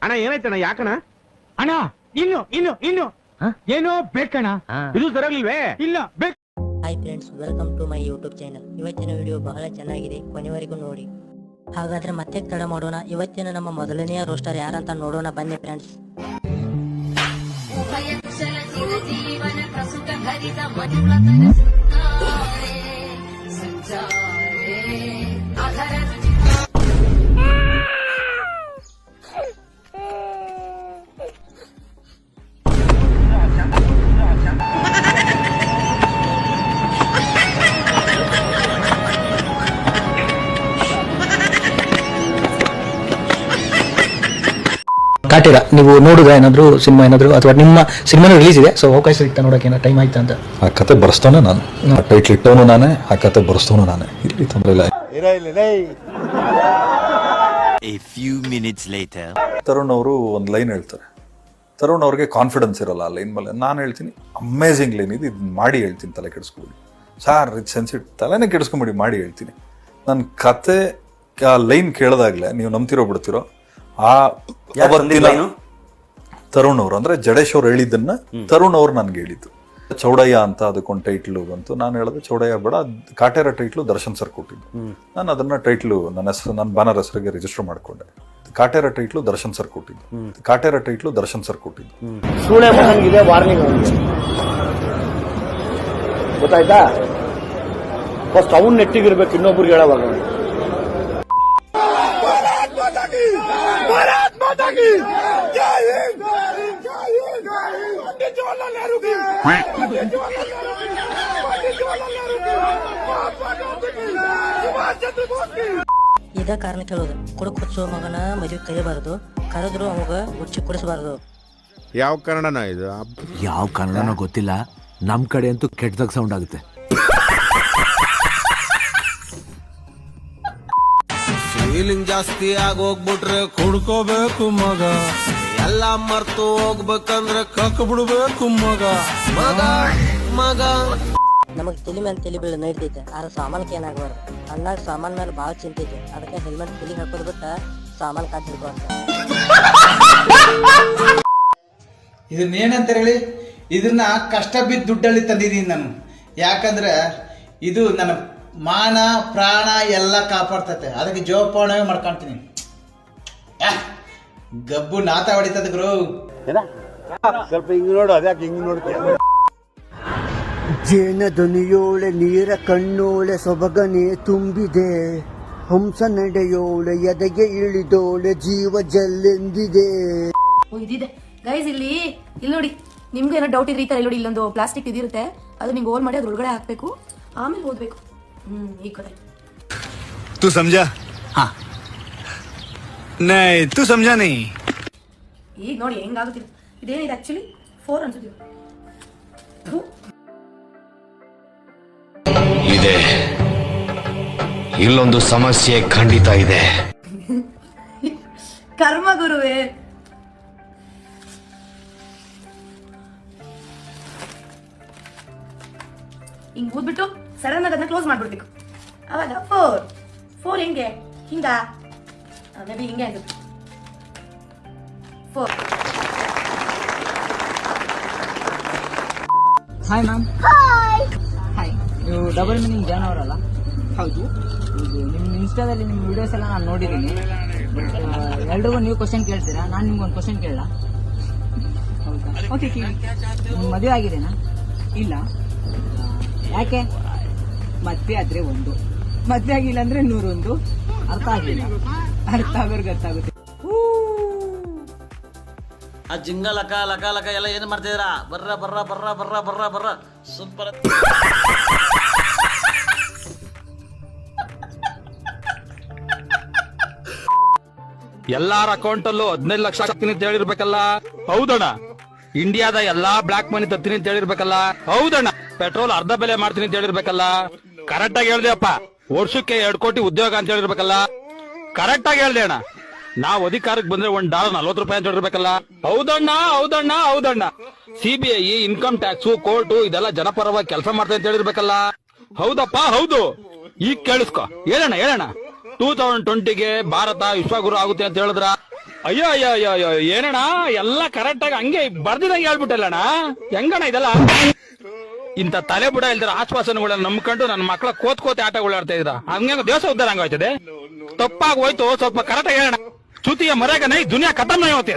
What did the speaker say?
ಅಣ್ಣ ಏನಾಯ್ತಣ್ಣ ಯಾಕಣ್ಣ? ಅಣ್ಣ ಇನ್ನು ಏನೋ ಬೇಕಣ್ಣ. ಇದು ಸರಿಯಾಗ್ಲಿಲ್ವೇ? ಇಲ್ಲ ಬೇಕು. Hi friends, welcome to my YouTube channel. ಇವತ್ತಿನ ವಿಡಿಯೋ ಬಹಳ ಚೆನ್ನಾಗಿದೆ, ಕೊನೆವರೆಗೂ ನೋಡಿ. ಹಾಗಾದ್ರೆ ಮತ್ತೆ ತಡ ಮಾಡೋಣ, ಇವತ್ತಿನ ನಮ್ಮ ಮೊದಲನೆಯ ರೋಸ್ಟರ್ ಯಾರಂತ ನೋಡೋಣ ಬನ್ನಿ ಫ್ರೆಂಡ್ಸ್. ಕಾಟಿರ ನೀವು ನೋಡಿದ್ರೆ ಏನಾದ್ರು ಸಿನಿಮಾ ಏನಾದ್ರು ಅಥವಾ ನಿಮ್ಮ ಸಿನಿಮಾನು ರಿಲೀಸ್ ಇದೆ, ಸೊ ಅವಕಾಶ ಸಿಗ್ತಾ ನೋಡಕ್ಕೆ ಏನೋ ಟೈಮ್ ಆಯ್ತಾ ಅಂತ? ಆ ಕತೆ ಬರ್ಸ್ತವನೇ ನಾನು, ಟೈಟ್ಲ್ ಇಟ್ಟವನು ನಾನೇ, ಆ ಕತೆ ಬರ್ಸ್ತವನು ನಾನೇ. ಇಲ್ಲಿ ತೊಂದರೆ ಇಲ್ಲ. A few minutes later. Tarun ಅವರು ಒಂದು ಲೈನ್ ಹೇಳ್ತಾರೆ. ತರುಣ್ ಅವ್ರಿಗೆ ಕಾನ್ಫಿಡೆನ್ಸ್ ಇರಲ್ಲ ಆ ಲೈನ್ ಮೇಲೆ. ನಾನು ಹೇಳ್ತೀನಿ ಅಮೇಝಿಂಗ್ ಲೈನ್ ಇದು, ಇದು ಮಾಡಿ ಹೇಳ್ತೀನಿ, ತಲೆ ಕೆಡಿಸ್ಕೊಬಿಡಿ ಸಾರ್, ಇದು ಸೆನ್ಸಿಟಿವ್, ತಲೆನೇ ಕೆಡಿಸ್ಕೊಂಬಿಡಿ, ಮಾಡಿ ಹೇಳ್ತೀನಿ. ನನ್ನ ಕತೆ ಆ ಲೈನ್ ಕೇಳಿದಾಗ್ಲೇ ನೀವು ನಂಬ್ತಿರೋ ಬಿಡ್ತಿರೋ. ಆ ತರುಣ್ ಅವರು ಅಂದ್ರೆ ಜಡೇಶ್ ಅವ್ರು ಹೇಳಿದ್ದನ್ನ ತರುಣ್ ಅವ್ರು ನನ್ಗೆ ಹೇಳಿದ್ದು. ಚೌಡಯ್ಯ ಅಂತ ಅದಕ್ಕೊಂದು ಟೈಟ್ಲು ಬಂತು. ನಾನು ಹೇಳಿದೆ ಚೌಡಯ್ಯ ಬೇಡ, ಕಾಟೇರ ಟೈಟ್ಲು ದರ್ಶನ್ ಸರ್ ಕೊಟ್ಟಿದ್ದು. ನಾನು ಅದನ್ನ ಟೈಟ್ಲು ನನ್ನ ಹೆಸರು, ನನ್ನ ಬ್ಯಾನರ್ ಹೆಸರಿಗೆ ರಿಜಿಸ್ಟರ್ ಮಾಡ್ಕೊಂಡೆ. ಕಾಟೇರ ಟೈಟ್ಲು ದರ್ಶನ್ ಸರ್ ಕೊಟ್ಟಿದ್ದು. ಕಾಟೇರ ಟೈಟ್ಲು ದರ್ಶನ್ ಸರ್ ಕೊಟ್ಟಿದ್ದು. ಸೂಳೆ ಮಗನಿಗೆ ವಾರ್ನಿಂಗ್ ಗೊತ್ತಾಯ್ತಾ? ಫಸ್ಟ್ ಅವ್ನು ನೆಟ್ಟಿಗಿರ್ಬೇಕು, ಇನ್ನೊಬ್ರಿಗೆ ಹೇಳೋವಾಗ. ಇದ ಕಾರಣ ಕೇಳೋದು, ಕುಡುಕ್ ಹುಚ್ಚೋ ಮಗನ ಮದುವೆ ಕರಿಬಾರದು, ಕರೆದ್ರು ಅವಾಗ ಹುಚ್ಚಿ ಕುಡಿಸಬಾರದು. ಯಾವ ಕನ್ನಡನ ಇದು? ಯಾವ ಕನ್ನಡನೋ ಗೊತ್ತಿಲ್ಲ, ನಮ್ ಕಡೆ ಅಂತೂ ಕೆಟ್ಟದಾಗ ಸೌಂಡ್ ಆಗುತ್ತೆ. ಫೀಲಿಂಗ್ ಜಾಸ್ತಿ ಆಗೋಗ್ಬಿಟ್ರೆ ಕುಡ್ಕೋಬೇಕು ಮಗ, ಎಲ್ಲ ಮರ್ತು ಹೋಗ್ಬೇಕಂದ್ರೆ ಕಕ್ ಬಿಡ್ಬೇಕು ಮಗ ಮಗ ಮಗ. ನಮಗ್ ತಲೆ ಮೇಲೆ ತಲೆ ಬೀಳ ನಡೀತೈತೆ, ಆದ್ರೆ ಸಾಮಾನ್ಗೆ ಏನಾಗಬಾರ್ದು. ಅಣ್ಣಾಗ ಸಾಮಾನ್ ಮೇಲೆ ಭಾಳ ಚಿಂತೆ ಐತೆ, ಅದಕ್ಕೆ ಹೆಲ್ಮೆಟ್ ತಲೆಗೆ ಹಾಕೋದ್ ಬಿಟ್ಟ ಸಾಮಾನ್ ಕಾಟ್ ಹಿಡ್ಕೊ ಅಂತ. ಇದನ್ನೇನಂತ ಹೇಳಿ, ಇದನ್ನ ಕಷ್ಟ ಬಿದ್ದು ದುಡ್ಡಲ್ಲಿ ತಂದಿದ್ದೀನಿ ನಾನು. ಯಾಕಂದ್ರೆ ಇದು ನನ್ನ ಮಾನ ಪ್ರಾಣ ಎಲ್ಲ ಕಾಪಾಡ್ತತೆ, ಅದಕ್ಕೆ ಜೋಪಾನವೇ ಮಾಡ್ಕೊಂತೀನಿ. ಗಬ್ಬು ನಾತ ಹೊಡಿತದ ಗುರು. ಸ್ವಲ್ಪ ಹಿಂಗ್ ನೋಡು, ಅದ್ಯಾಕೆ ಹಿಂಗ್ ನೋಡ್ತೀಯ? ಜೇನ ಧ್ವನಿಯೋಳೆ ನೀರ ಕಣ್ಣೋಳೆ ಸೊಬಗನೆ ತುಂಬಿದೆ, ಹಂಸ ನಡೆಯೋಳೆ ಎದೆಗೆ ಇಳಿದೋಳೆ ಜೀವ ಜಲ್ಲೆಂದಿದೆ. ಇದಿದೆ ಗೈಸ್, ಇಲ್ಲಿ ನೋಡಿ, ನಿಮ್ಗೆ ಏನೋ ಡೌಟ್ ಇದ್ರೆ ಈ ತರ ನೋಡಿ, ಇಲ್ಲೊಂದು ಪ್ಲಾಸ್ಟಿಕ್ ಇದಿರುತ್ತೆ, ಅದು ನಿಂಗೆ ಓಲ್ ಮಾಡಿ ಅದ್ರೊಳಗಡೆ ಹಾಕ್ಬೇಕು, ಆಮೇಲೆ ಓದ್ಬೇಕು. ಈಗ ಗೊತ್ತಾಯ್ತು. तू समझा? हाँ नहीं तू समझा नहीं. ಈಗ ನೋಡಿ ಹೆಂಗಾಗುತ್ತಿದೆ. ಇದೇನಿದೆ ಆಕ್ಚುಲಿ 4 ಅನ್ಸುತ್ತೆ. ಇದೆ, ಇಲ್ಲೊಂದು ಸಮಸ್ಯೆ ಖಂಡಿತ ಇದೆ. ಕರ್ಮ ಗುರುವೇ. ಹಿಂಗ್ ಊದ್ಬಿಟ್ಟು ಸಡನ್ ಆಗಿ ಅದನ್ನ ಕ್ಲೋಸ್ ಮಾಡ್ಬಿಡ್ಬೇಕು. ಅವಾಗ 4 ಹೆಂಗೆ ಹಿಂಗ, ಮೇ ಬಿ ಹಿಂಗೆ ಆಗುತ್ತೆ. 4. Hi ma'am. ಹಾಯ್, ನೀವು ಡಬಲ್ ಮೀನಿಂಗ್ ಜಾನ್ ಅವರಲ್ಲ? ಹೌದು. ನಿಮ್ಮ ಇನ್ಸ್ಟಾದಲ್ಲಿ ನಿಮ್ಮ ವಿಡಿಯೋಸ್ ಎಲ್ಲ ನಾನು ನೋಡಿದ್ದೀನಿ. ಎಲ್ರಿಗೂ ನೀವು ಕ್ವಶನ್ ಕೇಳ್ತೀರಾ, ನಾನು ನಿಮ್ಗೊಂದು ಕ್ವಶನ್ ಕೇಳಲ್ಲ? ಹೌದಾ? ಓಕೆ ಕೇಳಿ. ನಿಮ್ಮ ಮದುವೆ ಆಗಿದೆನಾ? ಇಲ್ಲ. ಯಾಕೆ? ಮದುವೆ ಆದ್ರೆ 1, ಮದುವೆ ಆಗಿಲ್ಲ ಅಂದ್ರೆ 101. ಅರ್ಥ ಆಗಿಲ್ಲ, ಅರ್ಥ ಆಗೋರ್ಗೆ ಅರ್ಥ ಆಗುತ್ತೆ. ಆ ಜಿಂಗ ಲಕ ಲಕ ಲಕ ಎಲ್ಲ ಏನ್ ಮಾಡ್ತಿದ್ದೀರಾ? ಬರ್ರ ಬರ್ರ ಬರ್ರ ಬರ್ರ ಬರ್ರ ಬರ್ರ ಸೂಪರ್. ಎಲ್ಲಾರ ಅಕೌಂಟ್ ಅಲ್ಲೂ 15 ಲಕ್ಷ ಹಾಕ್ತೀನಿ ಅಂತ ಹೇಳಿರ್ಬೇಕಲ್ಲ? ಹೌದಣ್ಣ. ಇಂಡಿಯಾದ ಎಲ್ಲಾ ಬ್ಲಾಕ್ ಮನಿ ತರ್ತೀನಿ ಅಂತ ಹೇಳಿರ್ಬೇಕಲ್ಲ? ಹೌದಣ್ಣ. ಪೆಟ್ರೋಲ್ ಅರ್ಧ ಬೆಲೆ ಮಾಡ್ತೀನಿ ಅಂತ ಹೇಳಿರ್ಬೇಕಲ್ಲ? ಕರೆಕ್ಟ್ ಆಗಿ ಹೇಳ್ದೆ ಅಪ್ಪ. ವರ್ಷಕ್ಕೆ 2 ಕೋಟಿ ಉದ್ಯೋಗ ಅಂತ ಹೇಳಿರ್ಬೇಕಲ್ಲ? ಕರೆಕ್ಟ್ ಆಗಿ ಹೇಳ್ದೆ ಅಣ್ಣ. ನಾವ್ ಅಧಿಕಾರಕ್ಕೆ ಬಂದ್ರೆ $1 40 ಅಂತ ಹೇಳಿರ್ಬೇಕಲ್ಲ? ಹೌದಣ್ಣ ಹೌದಣ್ಣ ಹೌದಣ್ಣ. ಸಿಬಿಐ, ಇನ್ಕಮ್ ಟ್ಯಾಕ್ಸ್, ಕೋರ್ಟು ಇದೆಲ್ಲ ಜನಪರವಾಗಿ ಕೆಲಸ ಮಾಡ್ತಾ ಅಂತ ಹೇಳಿರ್ಬೇಕಲ್ಲ? ಹೌದಪ್ಪ ಹೌದು. ಈಗ ಕೇಳಿಸ್ಕೊ, ಹೇಳಣ್ಣ ಹೇಳಣ್ಣ. 2020ಗೆ ಭಾರತ ವಿಶ್ವಗುರು ಆಗುತ್ತೆ ಅಂತ ಹೇಳಿದ್ರ? ಅಯ್ಯೋ ಅಯ್ಯೋ ಅಯ್ಯೋ ಅಯ್ಯೋ, ಏನಣ್ಣ ಎಲ್ಲ ಕರೆಕ್ಟ್ ಆಗಿ ಹಂಗೆ ಬರ್ದಿದಂಗೆ ಹೇಳ್ಬಿಟ್ಟಲ್ಲಣ್ಣ, ಹೆಂಗಣ್ಣ ಇದೆಲ್ಲ? ಇಂತ ತಲೆ ಬುಡ ಇಲ್ದಿರ ಆಶ್ವಾಸನೆಗಳನ್ನ ನಂಬ್ಕೊಂಡು ನನ್ನ ಮಕ್ಕಳ ಕೋತ್ ಆಟಗಳು ಆಡ್ತಾ ಇದ್ರ, ಹಂಗ ದೇಶ ಉದ್ದಾರ ಹಂಗಾಯ್ತದೆ? ತಪ್ಪಾಗಿ ಹೋಯ್ತು, ಸ್ವಲ್ಪ ಕರೆಕ್ಟ್ ಆಗಿ ಹೇಳೋಣ. ಚೂತಿಯ ಮರ್ಯಾಗ ನೈ ದುನಿಯಾ ಖತಮ್ ನೈ ಹೋತೆ.